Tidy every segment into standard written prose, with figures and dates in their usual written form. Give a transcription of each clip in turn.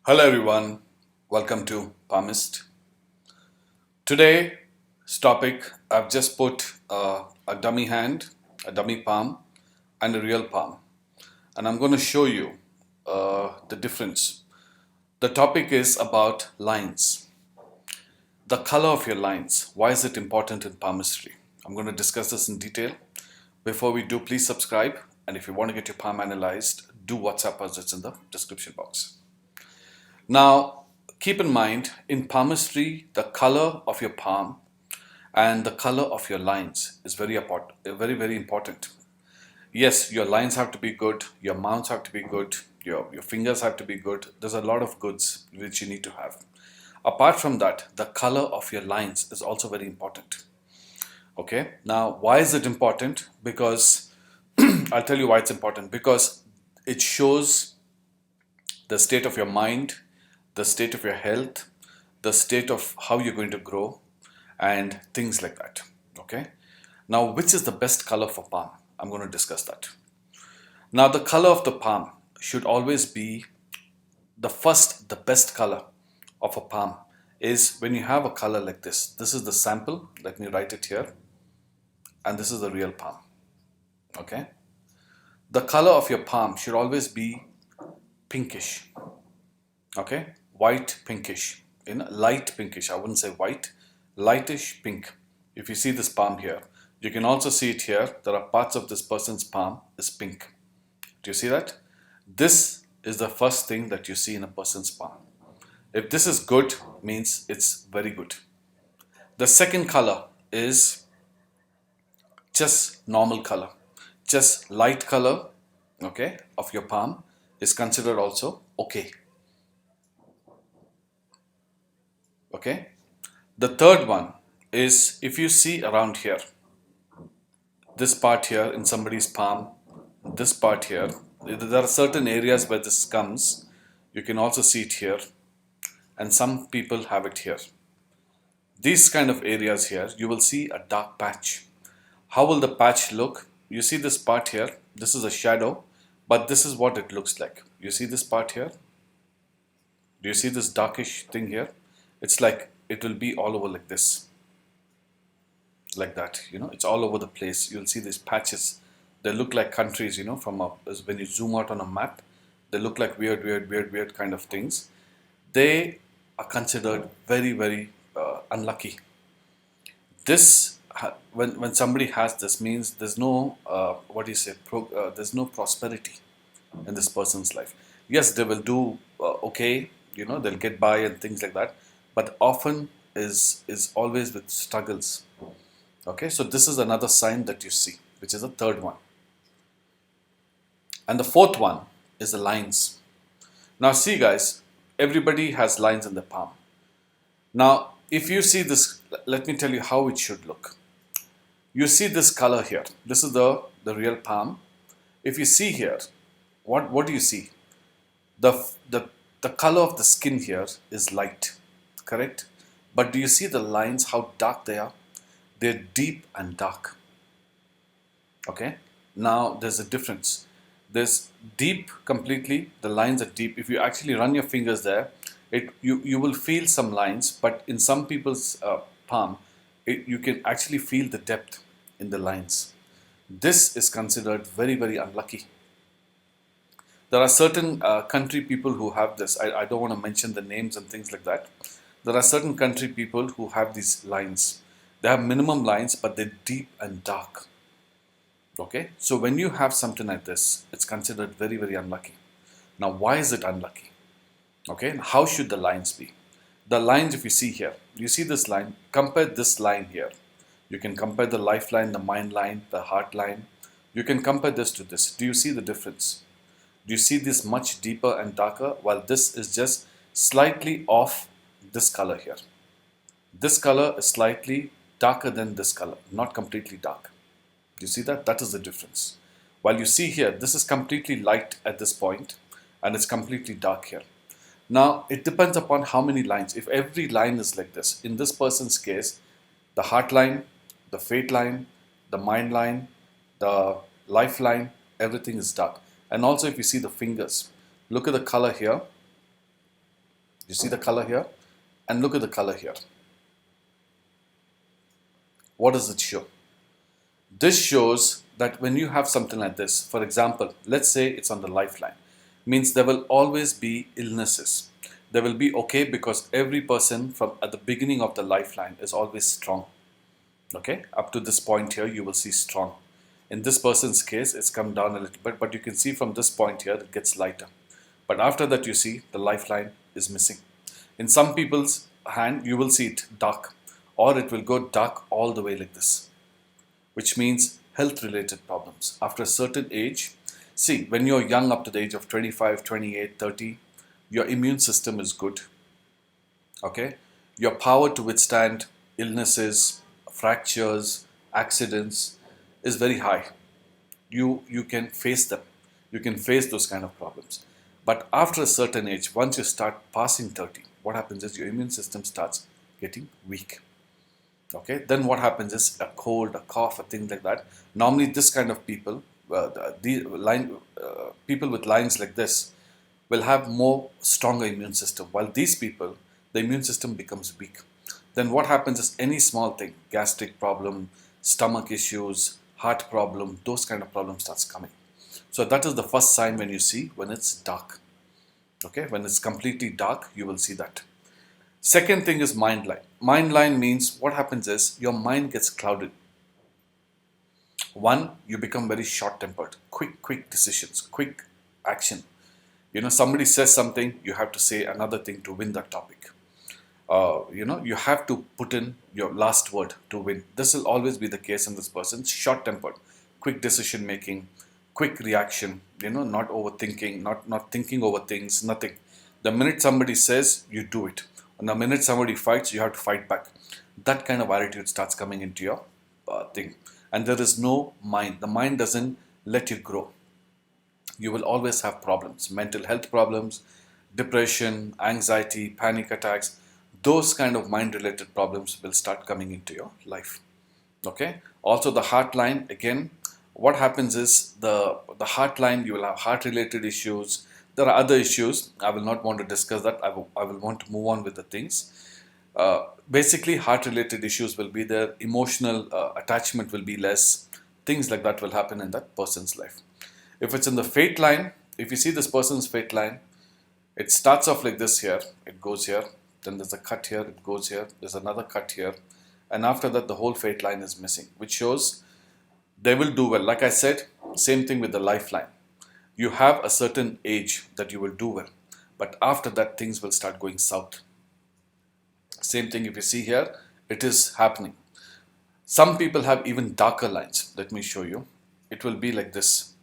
Hello everyone, welcome to Palmist. Today's topic, I've just put a dummy hand, a dummy palm and a real palm, and I'm going to show you the difference. The topic is about lines. The color of your lines. Why is it important in palmistry? I'm going to discuss this in detail. Before we do, please subscribe, and if you want to get your palm analyzed, do WhatsApp us, it's in the description box. Now, keep in mind, in palmistry, the color of your palm and the color of your lines is very important. Yes, your lines have to be good, your mounts have to be good, your fingers have to be good. There's a lot of goods which you need to have. Apart from that, the color of your lines is also very important. Okay, now why is it important? Because I'll tell you why it's important. Because it shows the state of your mind, the state of your health, the state of how you're going to grow, and things like that. Okay. Now, which is the best color for palm? I'm going to discuss that. Now, the color of the palm should always be the best color of a palm is when you have a color like this. This is the sample. Let me write it here. And this is the real palm. Okay. The color of your palm should always be pinkish. Okay. White pinkish, light pinkish. I wouldn't say white, lightish pink. If you see this palm here, you can also see it here. There are parts of this person's palm is pink. Do you see that? This is the first thing that you see in a person's palm. If this is good, means it's very good. The second color is just normal color, just light color, okay, of your palm is considered also okay. Okay. The third one is if you see around here, this part here in somebody's palm, this part here, there are certain areas where this comes. You can also see it here, and some people have it here. These kind of areas here, you will see a dark patch. How will the patch look? You see this part here, this is a shadow, but this is what it looks like. You see this part here? Do you see this darkish thing here? It's like it will be all over like this, like that. It's all over the place. You'll see these patches. They look like countries. When you zoom out on a map, they look like weird kind of things. They are considered very, very unlucky. This when somebody has this means there's no there's no prosperity in this person's life. Yes, they will do okay. They'll get by and things like that, but often is always with struggles. Okay, so this is another sign that you see, which is the third one. And the fourth one is the lines. Now see guys, everybody has lines in the palm. Now if you see this, let me tell you how it should look. You see this color here. This is the real palm. If you see here, what do you see? The color of the skin here is light, correct? But do you see the lines, how dark they are? They're deep and dark. Okay, now there's a difference. There's deep completely, the lines are deep. If you actually run your fingers there, you will feel some lines, but in some people's palm, you can actually feel the depth in the lines. This is considered very, very unlucky. There are certain country people who have this. I don't want to mention the names and things like that. There are certain country people who have these lines. They have minimum lines, but they're deep and dark. Okay, so when you have something like this, it's considered very, very unlucky. Now, why is it unlucky? Okay, how should the lines be? The lines, if you see here, you see this line, compare this line here. You can compare the lifeline, the mind line, the heart line. You can compare this to this. Do you see the difference? Do you see this much deeper and darker, while this is just slightly off this color here? This color is slightly darker than this color, not completely dark. Do you see that? That is the difference. While you see here, this is completely light at this point and it's completely dark here. Now, it depends upon how many lines. If every line is like this, in this person's case, the heart line, the fate line, the mind line, the lifeline, everything is dark. And also if you see the fingers, look at the color here. You see the color here? And look at the color here. What does it show? This shows that when you have something like this, for example, let's say it's on the lifeline, means there will always be illnesses. There will be okay because every person from at the beginning of the lifeline is always strong. Okay, up to this point here, you will see strong. In this person's case, it's come down a little bit, but you can see from this point here, it gets lighter. But after that, you see the lifeline is missing. In some people's hand, you will see it dark, or it will go dark all the way like this, which means health related problems. After a certain age, see, when you're young up to the age of 25, 28, 30, your immune system is good. Okay, your power to withstand illnesses, fractures, accidents is very high. You can face them. You can face those kind of problems. But after a certain age, once you start passing 30, what happens is your immune system starts getting weak. Okay, then what happens is a cold, a cough, a thing like that. Normally, this kind of people, people with lines like this, will have more stronger immune system. While these people, the immune system becomes weak. Then what happens is any small thing, gastric problem, stomach issues, heart problem, those kind of problems starts coming. So that is the first sign when you see when it's dark. Okay, when it's completely dark, you will see that. Second thing is mind line. Mind line means what happens is your mind gets clouded. One, you become very short tempered, quick decisions, quick action. Somebody says something, you have to say another thing to win that topic. You have to put in your last word to win. This will always be the case in this person. Short tempered, quick decision making, quick reaction, not overthinking, not thinking over things, nothing. The minute somebody says, you do it. And the minute somebody fights, you have to fight back. That kind of attitude starts coming into your thing. And there is no mind. The mind doesn't let you grow. You will always have problems, mental health problems, depression, anxiety, panic attacks. Those kind of mind related problems will start coming into your life. Okay. Also the heart line, again, what happens is the heart line, you will have heart related issues. There are other issues. I will not want to discuss that. I will want to move on with the things. Basically, heart related issues will be there. Emotional attachment will be less. Things like that will happen in that person's life. If it's in the fate line, if you see this person's fate line, it starts off like this here. It goes here. Then there's a cut here. It goes here. There's another cut here. And after that, the whole fate line is missing, which shows they will do well. Like I said, same thing with the lifeline. You have a certain age that you will do well. But after that, things will start going south. Same thing if you see here, it is happening. Some people have even darker lines. Let me show you. It will be like this.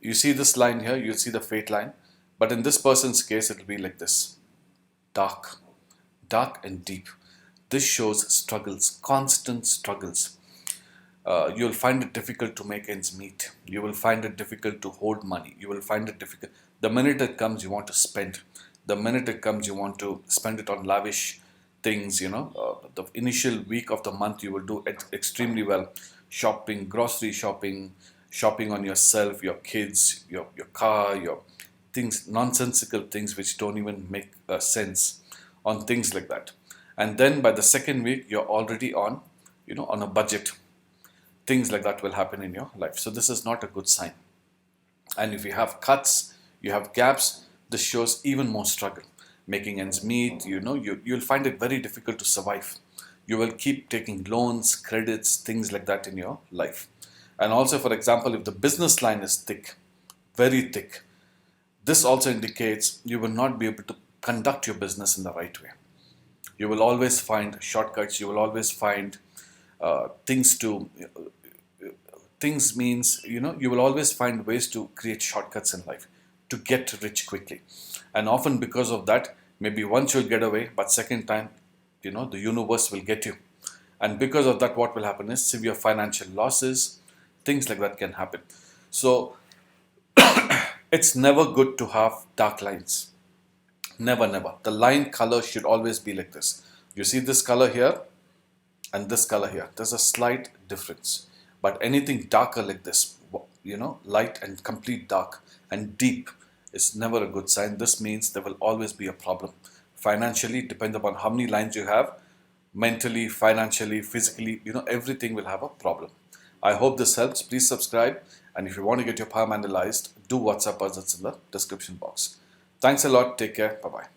You see this line here, you see the fate line. But in this person's case, it will be like this. Dark and deep. This shows struggles, constant struggles. You'll find it difficult to make ends meet. You will find it difficult to hold money. You will find it difficult. The minute it comes, you want to spend. The minute it comes, you want to spend it on lavish things. The initial week of the month, you will do extremely well. Shopping, grocery shopping, shopping on yourself, your kids, your car, your things, nonsensical things which don't even make sense, on things like that. And then by the second week, you're already on a budget. Things like that will happen in your life. So this is not a good sign. And if you have cuts, you have gaps, this shows even more struggle. Making ends meet, you'll find it very difficult to survive. You will keep taking loans, credits, things like that in your life. And also, for example, if the business line is thick, very thick, this also indicates you will not be able to conduct your business in the right way. You will always find shortcuts. You will always find things means, you will always find ways to create shortcuts in life to get rich quickly. And often because of that, maybe once you'll get away, but second time, the universe will get you. And because of that, what will happen is severe financial losses, things like that can happen. So it's never good to have dark lines. Never, never. The line color should always be like this. You see this color here and this color here. There's a slight difference. But anything darker like this, light and complete dark and deep, is never a good sign. This means there will always be a problem. Financially, depends upon how many lines you have, mentally, financially, physically, everything will have a problem. I hope this helps. Please subscribe. And if you want to get your palm analyzed, do WhatsApp us. It's in the description box. Thanks a lot. Take care. Bye-bye.